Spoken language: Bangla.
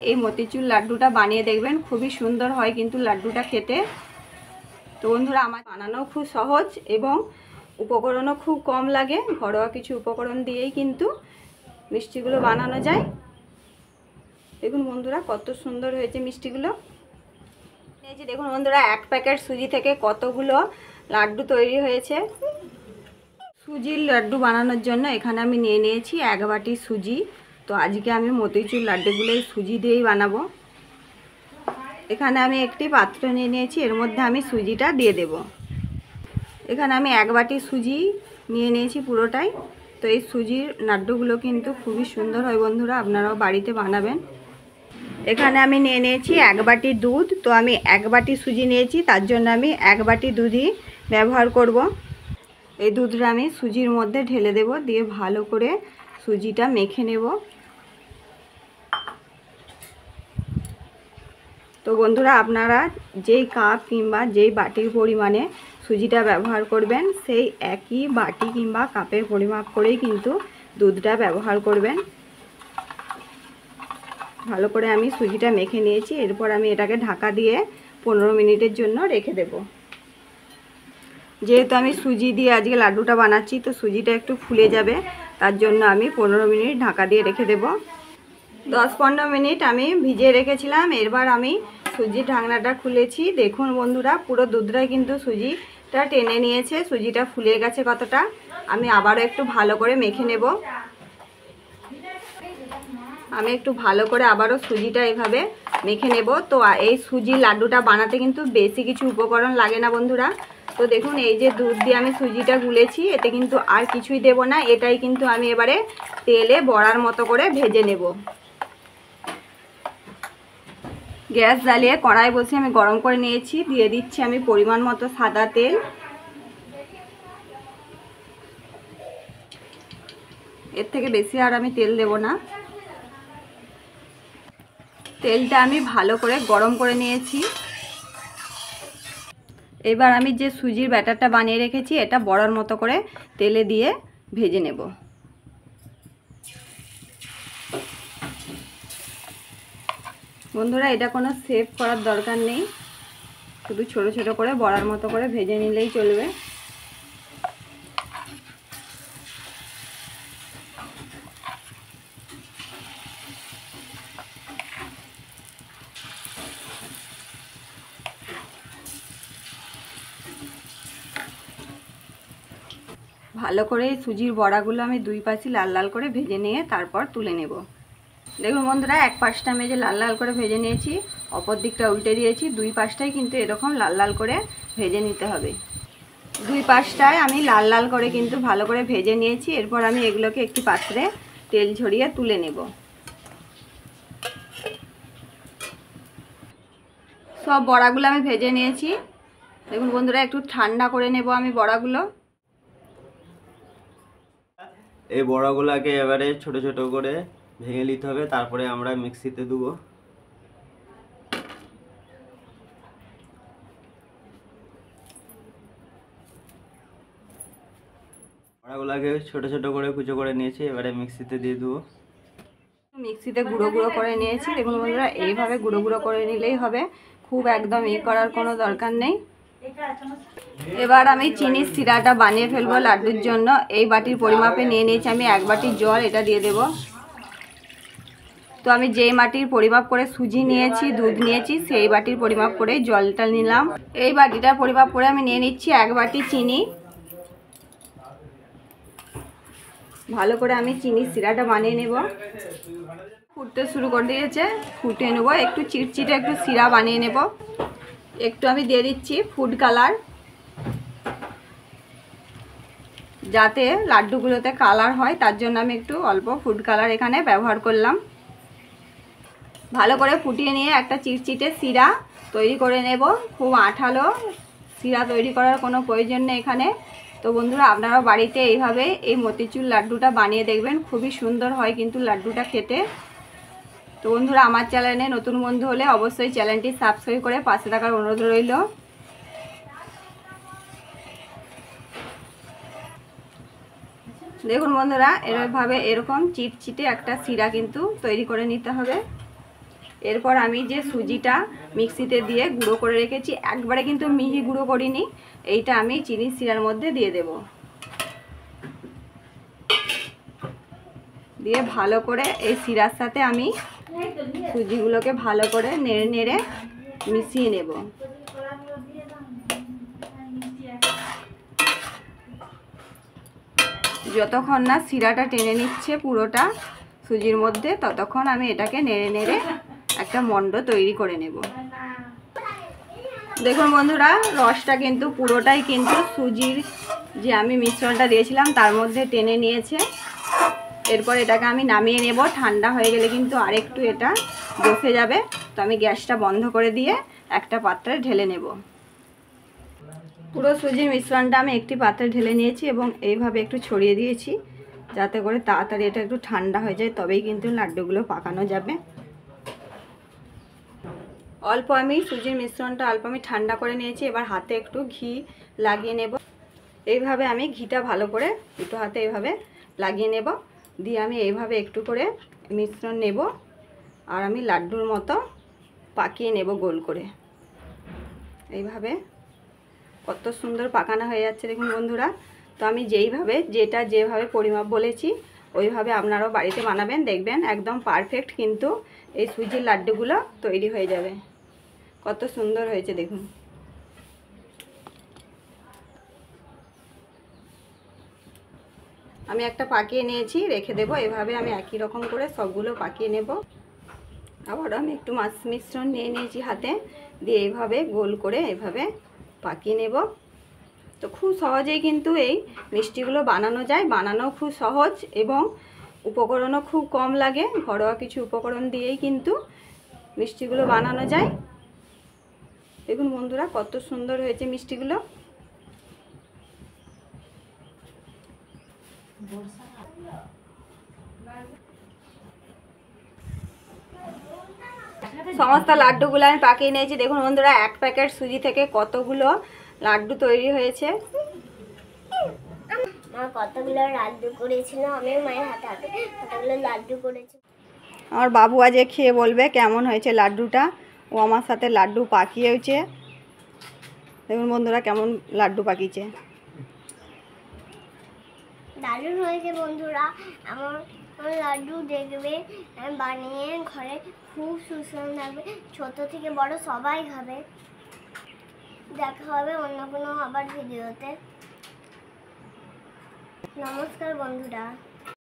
এই মতিচুর লাড্ডুটা বানিয়ে দেখবেন, খুবই সুন্দর হয় কিন্তু লাড্ডুটা খেতে। তো বন্ধুরা আমার বানানো খুব সহজ এবং উপকরণও খুব কম লাগে, ঘরোয়া কিছু উপকরণ দিয়েই কিন্তু মিষ্টিগুলো বানানো যায়। দেখুন বন্ধুরা কত সুন্দর হয়েছে মিষ্টিগুলো। এই যে দেখুন বন্ধুরা, এক প্যাকেট সুজি থেকে কতগুলো লাড্ডু তৈরি হয়েছে। সুজির লাড্ডু বানানোর জন্য এখানে আমি নিয়ে নিয়েছি 1 বাটি সুজি। তো আজকে আমি মতিচুর লাড্ডুগুলো এই সুজি দিয়েই বানাবো। এখানে আমি একটি পাত্র নিয়ে নিয়েছি, এর মধ্যে আমি সুজিটা দিয়ে দেব। এখানে আমি 1 বাটি সুজি নিয়ে নিয়েছি পুরোটাই। তো এই সুজির লাড্ডুগুলো কিন্তু খুবই সুন্দর হয় বন্ধুরা, আপনারাও বাড়িতে বানাবেন। এখানে আমি নিয়ে নিয়েছি 1 বাটি দুধ। তো আমি 1 বাটি সুজি নিয়েছি, তার জন্য আমি 1 বাটি দুধই ব্যবহার করব। এই দুধটা আমি সুজির মধ্যে ঢেলে দেব, দিয়ে ভালো করে সুজিটা মেখে নেব। তো বন্ধুরা আপনারা যেই কাপ কিংবা যেই বাটির পরিমাণে সুজিটা ব্যবহার করবেন, সেই একই বাটি কিংবা কাপের পরিমাপ করেই কিন্তু দুধটা ব্যবহার করবেন। ভালো করে আমি সুজিটা মেখে নিয়েছি। এরপর আমি এটাকে ঢাকা দিয়ে 15 মিনিটের জন্য রেখে দেব। যেহেতু আমি সুজি দিয়ে আজকে লাড্ডুটা বানাচ্ছি, তো সুজিটা একটু ফুলে যাবে, তার জন্য আমি 15 মিনিট ঢাকা দিয়ে রেখে দেব। 10-15 মিনিট আমি ভিজিয়ে রেখেছিলাম। এবার আমি সুজির ঢাকনাটা খুলেছি। দেখুন বন্ধুরা, পুরো দুধটাই কিন্তু সুজিটা টেনে নিয়েছে, সুজিটা ফুলে গেছে কতটা। আমি আবারও একটু ভালো করে মেখে নেব। আমি একটু ভালো করে আবারও সুজিটা এভাবে মেখে নেব। তো এই সুজির লাড্ডুটা বানাতে কিন্তু বেশি কিছু উপকরণ লাগে না বন্ধুরা। তো দেখুন, এই যে দুধ দিয়ে আমি সুজিটা গুলেছি, এতে কিন্তু আর কিছুই দেব না। এটাই কিন্তু আমি এবারে তেলে বড়ার মতো করে ভেজে নেব। গ্যাস জ্বালিয়ে কড়াই বসে আমি গরম করে নিয়েছি। দিয়ে দিচ্ছি আমি পরিমাণ মতো সাদা তেল। এর থেকে বেশি আর আমি তেল দেব না। তেলটা আমি ভালো করে গরম করে নিয়েছি। এবার আমি যে সুজির ব্যাটারটা বানিয়ে রেখেছি, এটা বড়ার মতো করে তেলে দিয়ে ভেজে নেব। বন্ধুরা এটা কোনো শেপ করার দরকার নেই, শুধু ছোট ছোট করে বড়ার মতো করে ভেজে নিলেই চলবে। ভালো করে সুজির বড়াগুলো আমি দুই পাশে লাল লাল করে ভেজে নিয়ে তারপর তুলে নেব। দেখুন বন্ধুরা, এক পাশটা আমি যে লাল লাল করে ভেজে নিয়েছি, অপর দিকটা উল্টে দিয়েছি। দুই পাশটাই কিন্তু এরকম লাল লাল করে ভেজে নিতে হবে। দুই পাশটায় আমি লাল লাল করে কিন্তু ভালো করে ভেজে নিয়েছি। এরপর আমি এগুলোকে একটি পাত্রে তেল ঝরিয়ে তুলে নেব। সব বড়াগুলো আমি ভেজে নিয়েছি। দেখুন বন্ধুরা, একটু ঠান্ডা করে নেব আমি বড়াগুলো। এই বড়াগুলোকে এবারে ছোট ছোট করে ভেঙে নিতে হবে, তারপরে আমরা মিক্সিতে দেবো। বড়াগুলোকে ছোট ছোট করে কুচো করে নিয়েছি, এবারে মিক্সিতে দিয়ে দেবো। মিক্সিতে গুঁড়ো গুঁড়ো করে নিয়েছি। দেখুন বন্ধুরা, এইভাবে গুঁড়ো গুঁড়ো করে নিলেই হবে, খুব একদম করার কোনো দরকার নেই। এবার আমি চিনির সিরাটা বানিয়ে ফেলবো লাড্ডুর জন্য। এই বাটির পরিমাপে নিয়ে নিয়েছি আমি 1 বাটি জল, এটা দিয়ে দেব। তো আমি যেই বাটির পরিমাপ করে সুজি নিয়েছি, দুধ নিয়েছি, সেই বাটির পরিমাপ করে জলটা নিলাম। এই বাটিটার পরিমাপ করে আমি নিয়ে নিচ্ছি 1 বাটি চিনি। ভালো করে আমি চিনির সিরাটা বানিয়ে নেব। ফুটতে শুরু করে দিয়েছে, ফুটে নেব। একটু চিটচিটে একটু সিরা বানিয়ে নেব। একটু আমি দিয়ে দিচ্ছি ফুড কালার, যাতে লাড্ডুগুলোতে কালার হয়, তার জন্য আমি একটু অল্প ফুড কালার এখানে ব্যবহার করলাম। ভালো করে ফুটিয়ে নিয়ে একটা চিটচিটে সিরা তৈরি করে নেব। খুব আঠালো সিরা তৈরি করার কোনো প্রয়োজন নেই এখানে। তো বন্ধুরা আপনারা বাড়িতে এইভাবে এই মতিচুর লাড্ডুটা বানিয়ে দেখবেন, খুবই সুন্দর হয় কিন্তু লাড্ডুটা খেতে। তো বন্ধুরা আমার চ্যানেলে নতুন বন্ধু হলে অবশ্যই চ্যানেলটি সাবস্ক্রাইব করে পাশে থাকার অনুরোধ রইল। দেখুন বন্ধুরা, এভাবে এরকম চিটচিটে একটা সিরা কিন্তু তৈরি করে নিতে হবে। এরপর আমি যে সুজিটা মিক্সিতে দিয়ে গুঁড়ো করে রেখেছি, একবারে কিন্তু মিহি গুঁড়ো করিনি, এইটা আমি চিনির শিরার মধ্যে দিয়ে দেব। দিয়ে ভালো করে এই শিরার সাথে আমি সুজিগুলোকে ভালো করে নেড়ে নেড়ে মিশিয়ে নেব। যতক্ষণ না শিরাটা টেনে নিচ্ছে পুরোটা সুজির মধ্যে, ততক্ষণ আমি এটাকে নেড়ে নেড়ে একটা মণ্ড তৈরি করে নেব। দেখুন বন্ধুরা, রসটা কিন্তু পুরোটাই কিন্তু সুজির যে আমি মিশ্রণটা দিয়েছিলাম তার মধ্যে টেনে নিয়েছে। এরপর এটাকে আমি নামিয়ে নেব। ঠান্ডা হয়ে গেলে কিন্তু আরেকটু এটা বসে যাবে। তো আমি গ্যাসটা বন্ধ করে দিয়ে একটা পাত্রে ঢেলে নেব। পুরো সুজির মিশ্রণটা আমি একটি পাত্রে ঢেলে নিয়েছি এবং এইভাবে একটু ছড়িয়ে দিয়েছি, যাতে করে তাড়াতাড়ি এটা একটু ঠান্ডা হয়ে যায়, তবেই কিন্তু লাড্ডুগুলো পাকানো যাবে। অল্প আমি সুজির মিশ্রণটা অল্প আমি ঠান্ডা করে নিয়েছি। এবার হাতে একটু ঘি লাগিয়ে নেব। এইভাবে আমি ঘিটা ভালো করে দুটো হাতে এইভাবে লাগিয়ে নেব। দিয়ে আমি এইভাবে একটু করে মিশ্রণ নেব আর আমি লাড্ডুর মতো পাকিয়ে নেব গোল করে। এইভাবে কত সুন্দর পাকানো হয়ে যাচ্ছে দেখুন বন্ধুরা। তো আমি যেভাবে পরিমাপ বলেছি ওইভাবে আপনারাও বাড়িতে বানাবেন, দেখবেন একদম পারফেক্ট কিন্তু এই সুজির লাড্ডুগুলো তৈরি হয়ে যাবে। কত সুন্দর হয়েছে দেখুন। আমি একটা পাকিয়ে নিয়েছি, রেখে দেব। এভাবে আমি একই রকম করে সবগুলো পাকিয়ে নেব। আবারও আমি একটু মিশ্রণ নিয়ে নিয়েছি হাতে, দিয়ে এইভাবে গোল করে এইভাবে পাকিয়ে নেব। তো খুব সহজেই কিন্তু এই মিষ্টিগুলো বানানো যায়, বানানো খুব সহজ এবং উপকরণও খুব কম লাগে। ঘরোয়া কিছু উপকরণ দিয়েই কিন্তু মিষ্টিগুলো বানানো যায়। দেখুন বন্ধুরা কত সুন্দর হয়েছে মিষ্টিগুলো। সমস্ত লাড্ডুগুলো আমি পাকিয়ে নিয়েছি। দেখুন বন্ধুরা, এক প্যাকেট সুজি থেকে কতগুলো লাড্ডু তৈরি হয়েছে। মা কতগুলো লাড্ডু করেছিল, আমি মায়ের হাতে হাতে কতগুলো লাড্ডু করেছি। আমার বাবু আজকে খেয়ে বলবে কেমন হয়েছে লাড্ডুটা। ও আমার সাথে লাড্ডু পাকিয়েছে। দেখুন বন্ধুরা কেমন লাড্ডু পাকিয়েছে। দারুণ হয়েছে বন্ধুরা। আমার লাড্ডু দেখবে বানিয়ে ঘরে খুব সুস্বাদু লাগবে। ছোট থেকে বড় সবাই খাবে। দেখা হবে অন্য কোনো আবার ভিডিওতে। নমস্কার বন্ধুরা।